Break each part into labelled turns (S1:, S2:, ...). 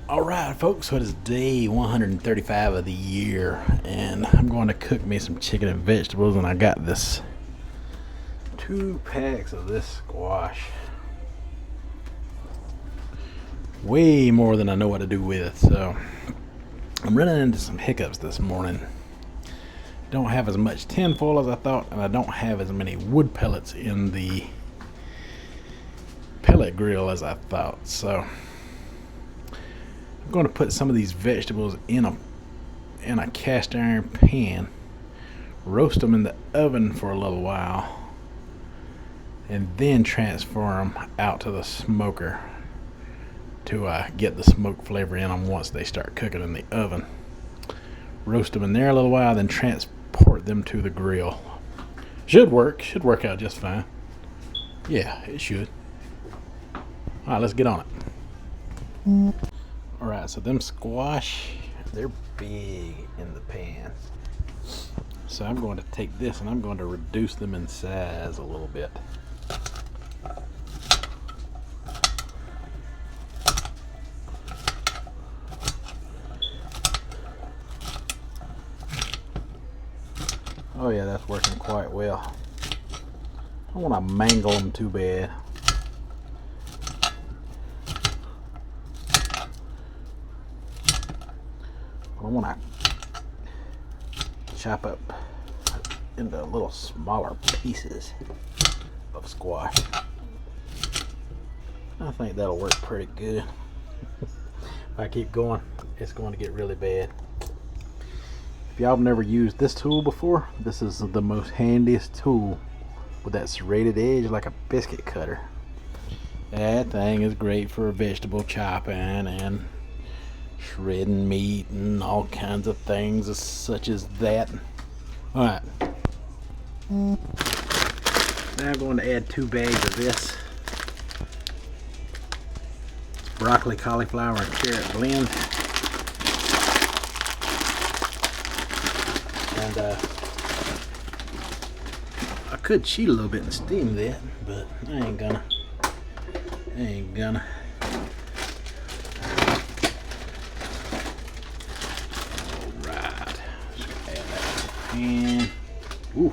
S1: Alright folks, so it is day 135 of the year, and I'm going to cook me some chicken and vegetables, and I got this 2 packs of this squash. Way more than I know what to do with, so I'm running into some hiccups this morning. Don't have as much tinfoil as I thought, and I don't have as many wood pellets in the pellet grill as I thought, so I'm going to put some of these vegetables in a cast iron pan, roast them in the oven for a little while, and then transfer them out to the smoker to get the smoke flavor in them once they start cooking in the oven. Roast them in there a little while, then transport them to the grill. Should work out just fine. Yeah, it should. Alright, let's get on it. Alright, so them squash, they're big in the pan. So I'm going to take this and I'm going to reduce them in size a little bit. Oh yeah, that's working quite well. I don't want to mangle them too bad. I want to chop up into little smaller pieces of squash. I think that'll work pretty good. If I keep going, it's going to get really bad. If y'all have never used this tool before, this is the most handiest tool with that serrated edge like a biscuit cutter. That thing is great for vegetable chopping and shredding meat and all kinds of things such as that. Alright. Now I'm going to add 2 bags of this. It's broccoli, cauliflower, and carrot blend. And I could cheat a little bit and steam that, but I ain't gonna. And ooh,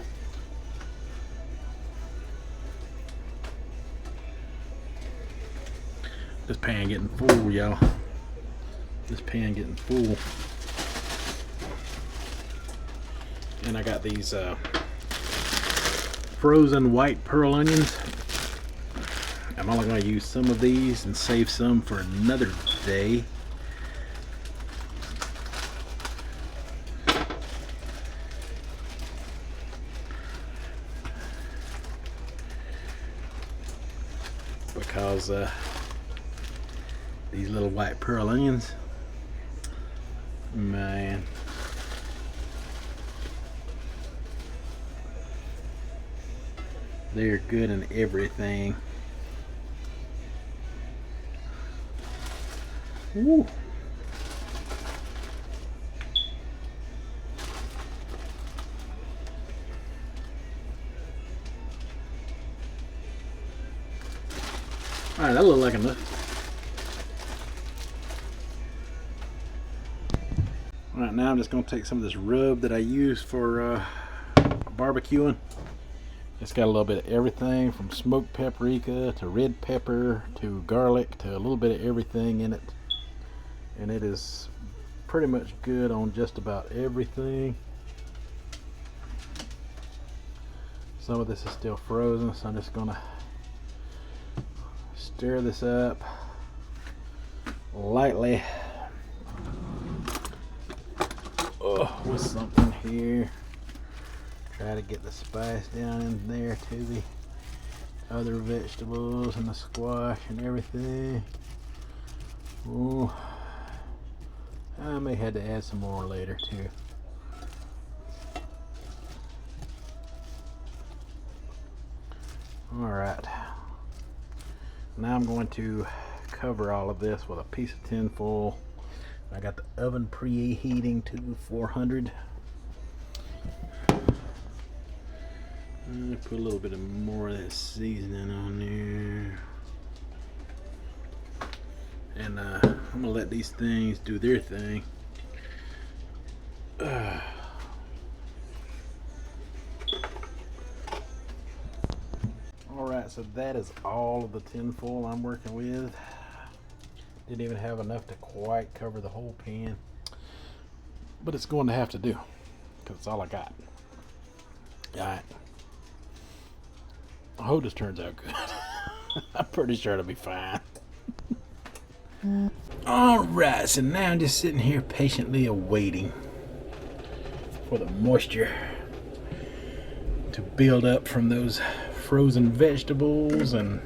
S1: this pan getting full, y'all. This pan getting full. And I got these frozen white pearl onions. I'm only going to use some of these and save some for another day. Because these little white pearl onions, man, they're good in everything. Woo. Alright, that looks like enough. Alright, now I'm just going to take some of this rub that I use for barbecuing. It's got a little bit of everything from smoked paprika to red pepper to garlic to a little bit of everything in it. And it is pretty much good on just about everything. Some of this is still frozen, so I'm just going to stir this up lightly with something here. Try to get the spice down in there to the other vegetables and the squash and everything. Ooh, I may have to add some more later too. Alright, now I'm going to cover all of this with a piece of tin foil. I got the oven preheating to 400. Put a little bit more of that seasoning on there. And I'm gonna let these things do their thing. Alright, so that is all of the tinfoil I'm working with. Didn't even have enough to quite cover the whole pan, but it's going to have to do because it's all I got. Alright, I hope this turns out good. I'm pretty sure it'll be fine. Alright, so now I'm just sitting here patiently awaiting for the moisture to build up from those frozen vegetables, and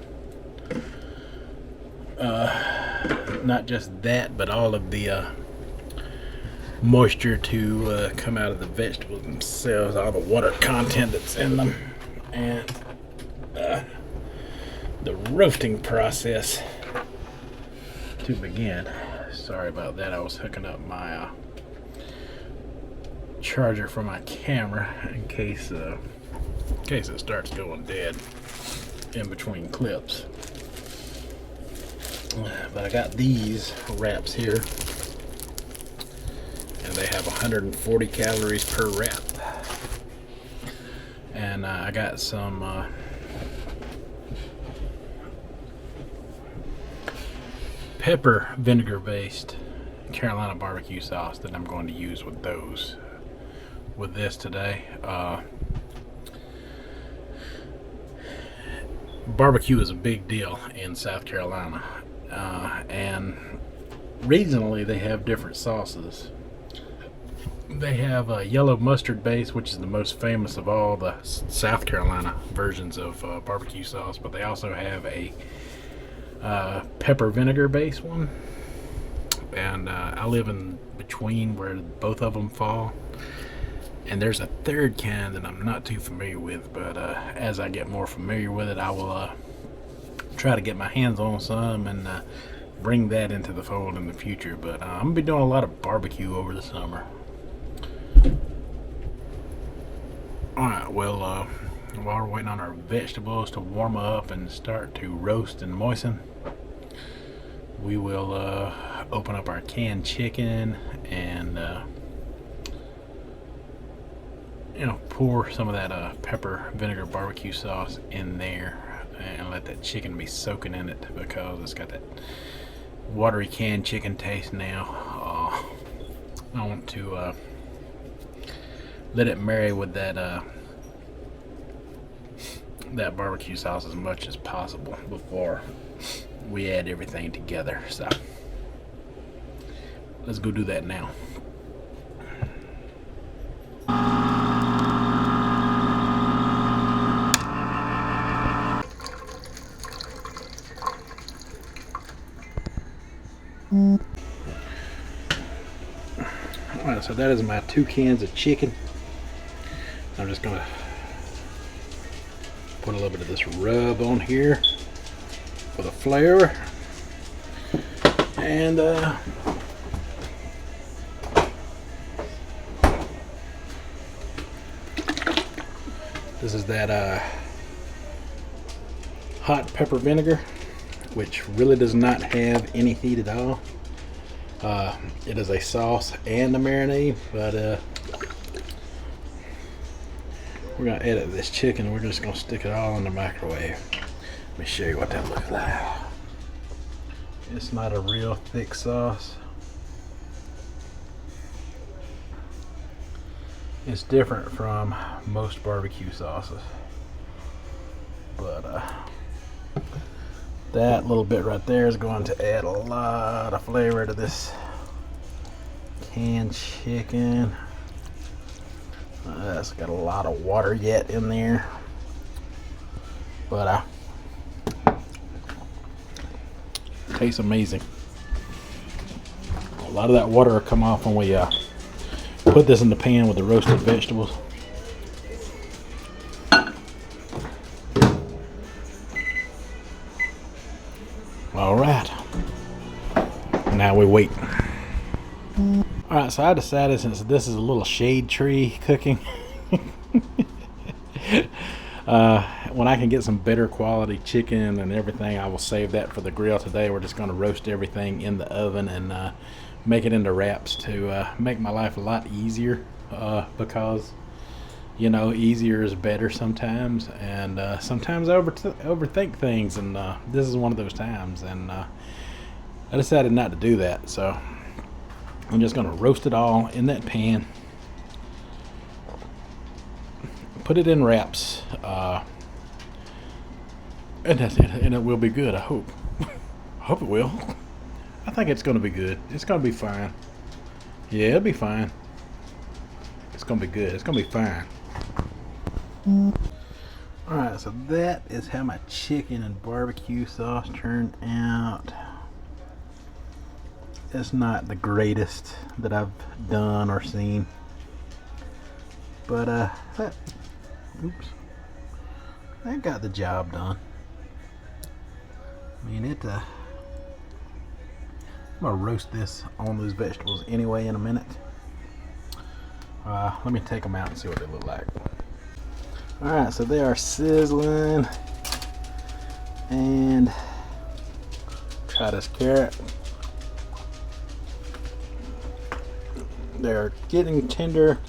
S1: not just that, but all of the moisture to come out of the vegetables themselves, all the water content that's in them, and the roasting process to begin. Sorry about that, I was hooking up my charger for my camera in case it starts going dead in between clips. But I got these wraps here, and they have 140 calories per wrap. And I got some pepper vinegar based Carolina barbecue sauce that I'm going to use with this today. Barbecue is a big deal in South Carolina, and regionally they have different sauces. They have a yellow mustard base, which is the most famous of all the South Carolina versions of barbecue sauce, but they also have a pepper vinegar base one, and I live in between where both of them fall. And there's a third kind that I'm not too familiar with, but as I get more familiar with it, I will try to get my hands on some and bring that into the fold in the future. But I'm going to be doing a lot of barbecue over the summer. Alright, well, while we're waiting on our vegetables to warm up and start to roast and moisten, we will open up our canned chicken and pour some of that pepper vinegar barbecue sauce in there and let that chicken be soaking in it, because it's got that watery canned chicken taste now. I want to let it marry with that barbecue sauce as much as possible before we add everything together. So let's go do that now. Alright, so that is my 2 cans of chicken. I'm just gonna put a little bit of this rub on here for the flavor, and this is that hot pepper vinegar, which really does not have any heat at all. It is a sauce and a marinade, but we're gonna edit this chicken. We're just gonna stick it all in the microwave. Let me show you what that looks like. It's not a real thick sauce. It's different from most barbecue sauces, but that little bit right there is going to add a lot of flavor to this canned chicken. It's got a lot of water yet in there, but tastes amazing. A lot of that water will come off when we put this in the pan with the roasted vegetables. Alright, now we wait. Alright, so I decided, since this is a little shade tree cooking, when when I can get some better quality chicken and everything, I will save that for the grill. Today we're just going to roast everything in the oven and make it into wraps to make my life a lot easier, because easier is better sometimes, and sometimes I overthink things, and this is one of those times, and I decided not to do that, so I'm just going to roast it all in that pan, put it in wraps, and that's it, and it will be good, I hope. I hope it will. I think it's going to be good. It's going to be fine. Yeah, it'll be fine. It's going to be good. It's going to be fine. Alright, so that is how my chicken and barbecue sauce turned out. It's not the greatest that I've done or seen, but that got the job done. I mean, I'm gonna roast this on those vegetables anyway in a minute. Let me take them out and see what they look like. Alright, so they are sizzling, and try this carrot. They're getting tender,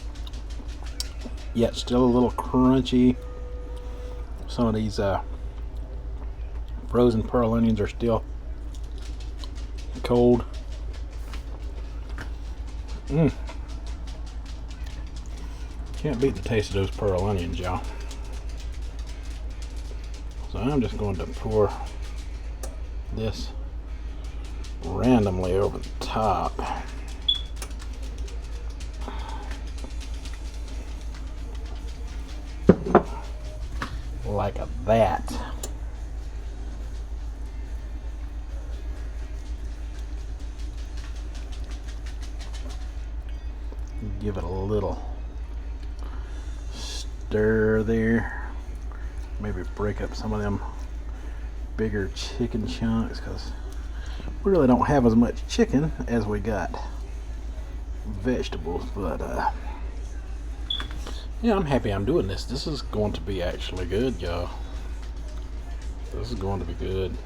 S1: yet still a little crunchy. Some of these frozen pearl onions are still cold. Can't beat the taste of those pearl onions, y'all. So I'm just going to pour this randomly over the top. Like that. Give it a little stir there. Maybe break up some of them bigger chicken chunks, because we really don't have as much chicken as we got vegetables, but yeah, I'm happy I'm doing this. This is going to be actually good, y'all. This is going to be good.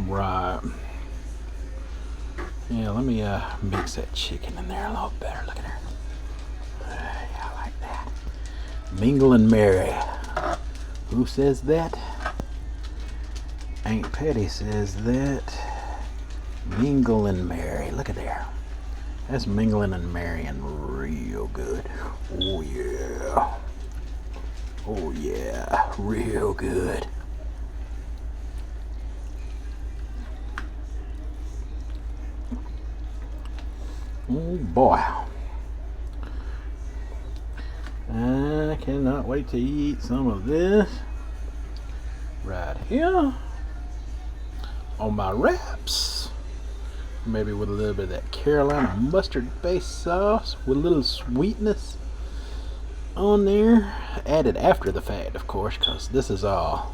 S1: Right. Yeah, let me mix that chicken in there a little better. Look at her. Yeah, I like that. Mingle and marry. Who says that? Aunt Patty says that. Mingle and marry. Look at there. That's mingling and marrying real good. Oh yeah. Oh yeah. Real good. Oh boy. I cannot wait to eat some of this right here on my wraps. Maybe with a little bit of that Carolina mustard based sauce with a little sweetness on there, added after the fact, of course, because this is all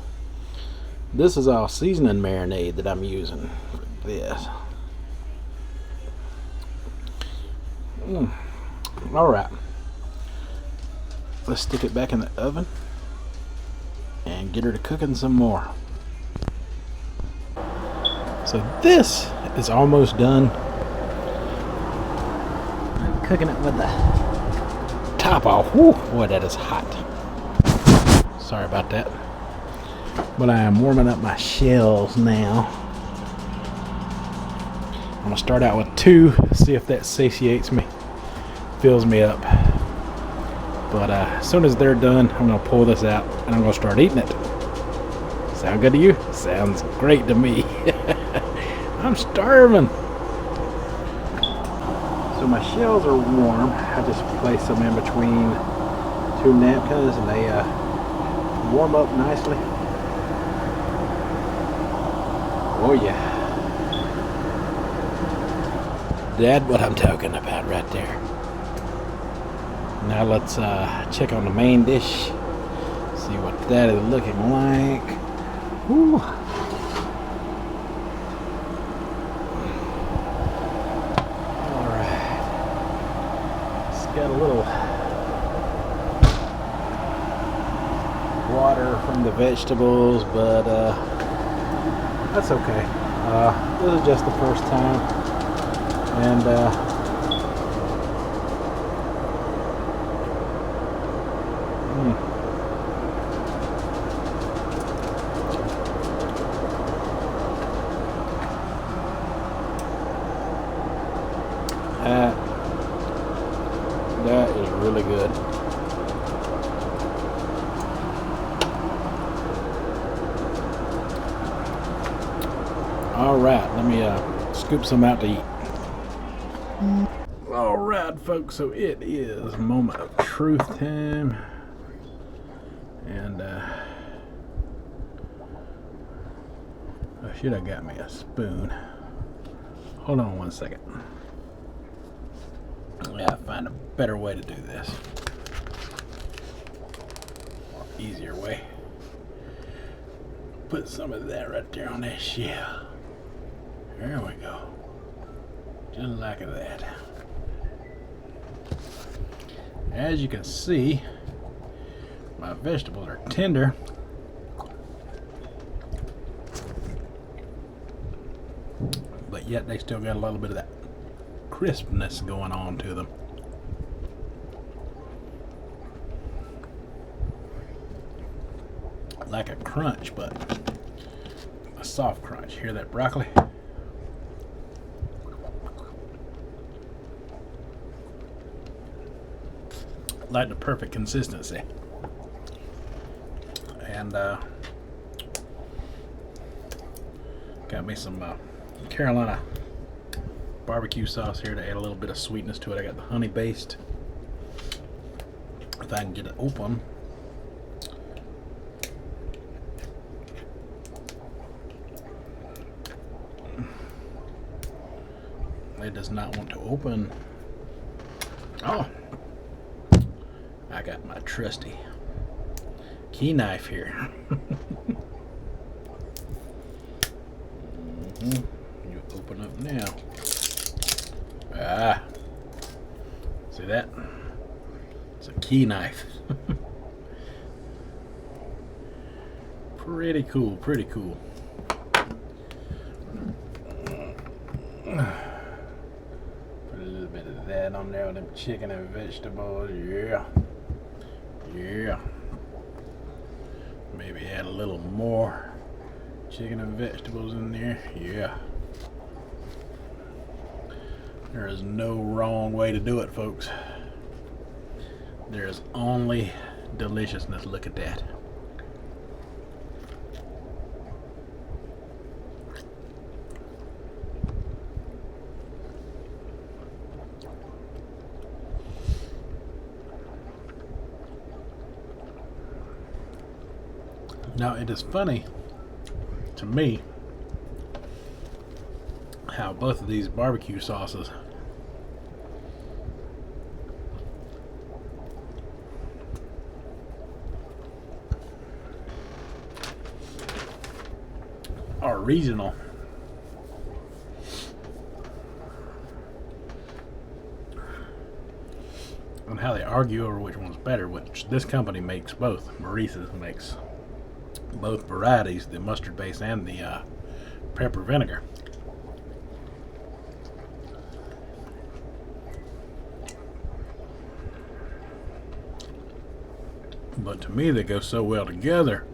S1: seasoning marinade that I'm using for this. All right, let's stick it back in the oven and get her to cooking some more. So this is almost done. I'm cooking it with the top off. Whew, boy, that is hot. Sorry about that. But I am warming up my shells now. I'm gonna start out with 2, see if that satiates me, fills me up. But as soon as they're done, I'm gonna pull this out and I'm gonna start eating it. Sound good to you? Sounds great to me. I'm starving. So my shells are warm. I just placed them in between 2 napkins and they warm up nicely. Oh yeah. That's what I'm talking about right there. Now let's check on the main dish. See what that is looking like. Whew. Alright. It's got a little vegetables, but that's okay. This is just the first time, and that is really good. All right, let me scoop some out to eat. All right, folks, so it is moment of truth time, and I should have got me a spoon. Hold on one second. I gotta find a better way to do this. Or easier way. Put some of that right there on that shell. There we go. Just like that. As you can see, my vegetables are tender. But yet they still got a little bit of that crispness going on to them. Like a crunch, but a soft crunch. Hear that broccoli? Like the perfect consistency. And got me some Carolina barbecue sauce here to add a little bit of sweetness to it. I got the honey based. If I can get it open. It does not want to open. Oh, I got my trusty key knife here. You open up now. Ah, see that? It's a key knife. Pretty cool, pretty cool. Put a little bit of that on there with them chicken and vegetables. Yeah. Yeah. Maybe add a little more chicken and vegetables in there. Yeah. There is no wrong way to do it, folks. There is only deliciousness. Look at that. Now, it is funny to me how both of these barbecue sauces are regional. And how they argue over which one's better, which this company makes both. Maurice's makes both varieties, the mustard base and the pepper vinegar. But to me, they go so well together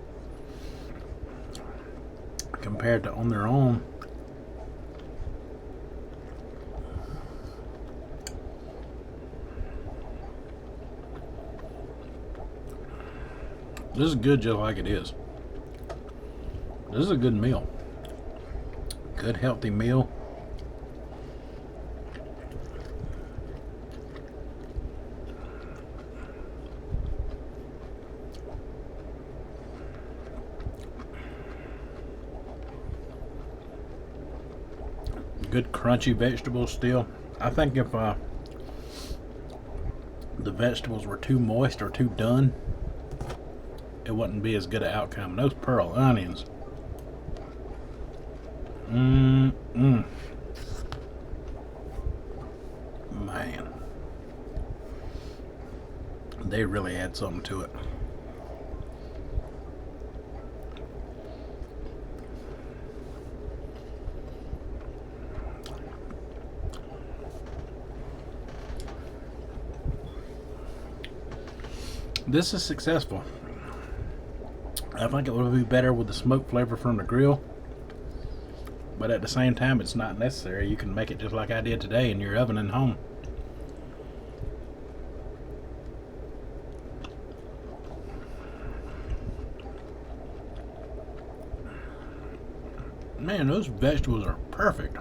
S1: compared to on their own. This is good just like it is. This is a good meal. Good healthy meal. Good crunchy vegetables still. I think if the vegetables were too moist or too done, it wouldn't be as good an outcome. Those pearl onions. Man. They really add something to it. This is successful. I think it would be better with the smoke flavor from the grill, but at the same time, it's not necessary. You can make it just like I did today in your oven at home. Man, those vegetables are perfect.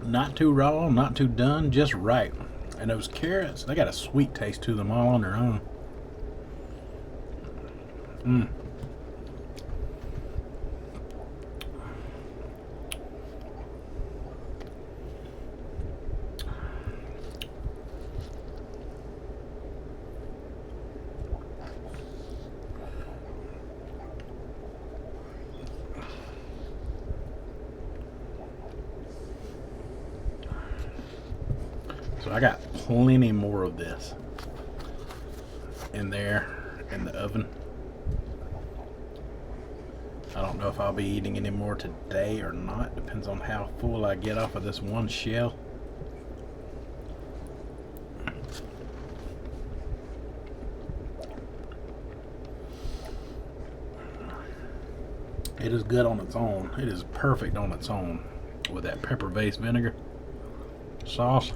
S1: Not too raw, not too done, just right. And those carrots, they got a sweet taste to them all on their own. So I got plenty more of this in there in the oven. I don't know if I'll be eating any more today or not. Depends on how full I get off of this one shell. It is good on its own. It is perfect on its own with that pepper-based vinegar sauce.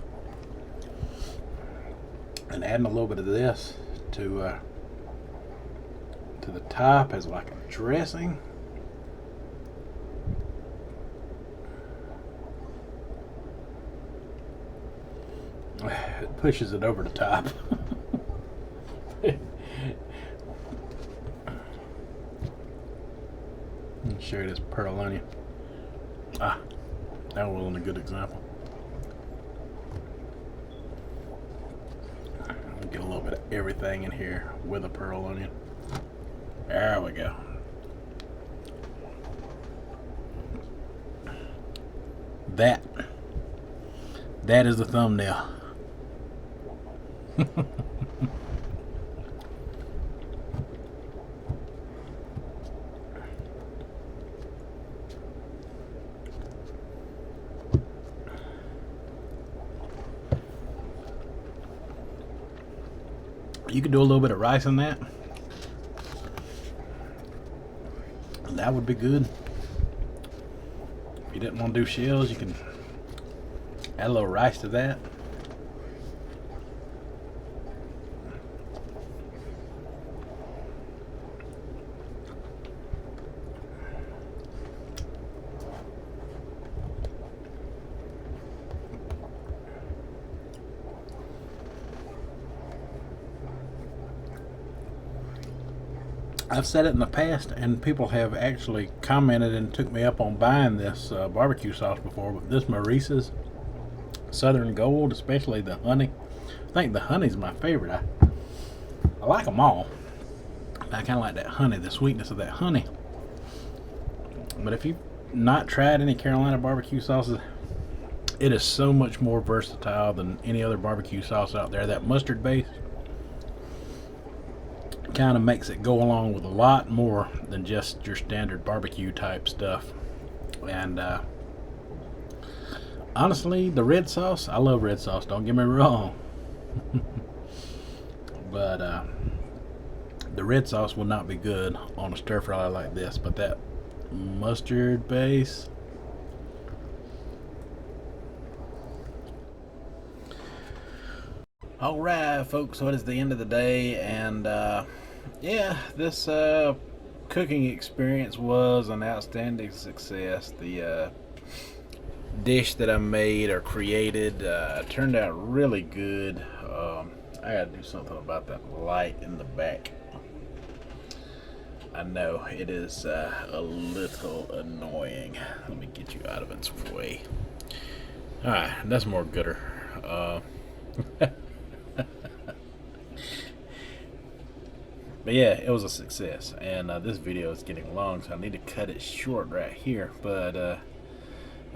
S1: And adding a little bit of this to the top as like a dressing. It pushes it over the top. Let me show you this pearl onion. That wasn't a good example. Get a little bit of everything in here with a pearl onion. There we go. That is the thumbnail. You could do a little bit of rice in that. That would be good. If you didn't want to do shells, you can add a little rice to that. I've said it in the past, and people have actually commented and took me up on buying this barbecue sauce before, but this Maurice's Southern Gold, especially the honey. I think the honey's my favorite. I like them all. I kind of like that honey, the sweetness of that honey. But if you've not tried any Carolina barbecue sauces, it is so much more versatile than any other barbecue sauce out there. That mustard base kind of makes it go along with a lot more than just your standard barbecue type stuff. And honestly, the red sauce, I love red sauce, don't get me wrong. But the red sauce will not be good on a stir fry like this, but that mustard base. Alright folks, so it is the end of the day, and yeah, this cooking experience was an outstanding success. The dish that I made or created turned out really good. I gotta do something about that light in the back. I know it is a little annoying. Let me get you out of its way. Alright, that's more gooder. But yeah, it was a success, and this video is getting long, so I need to cut it short right here. But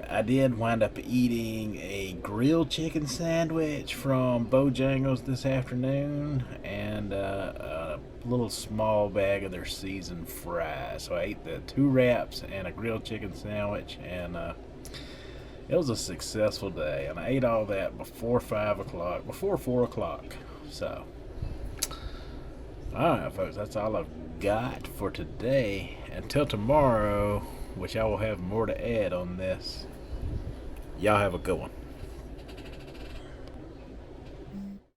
S1: I did wind up eating a grilled chicken sandwich from Bojangles this afternoon, and a little small bag of their seasoned fries. So I ate the 2 wraps and a grilled chicken sandwich, and it was a successful day. And I ate all that before 5 o'clock, before 4 o'clock. So, all right, folks, that's all I've got for today. Until tomorrow, which I will have more to add on this. Y'all have a good one.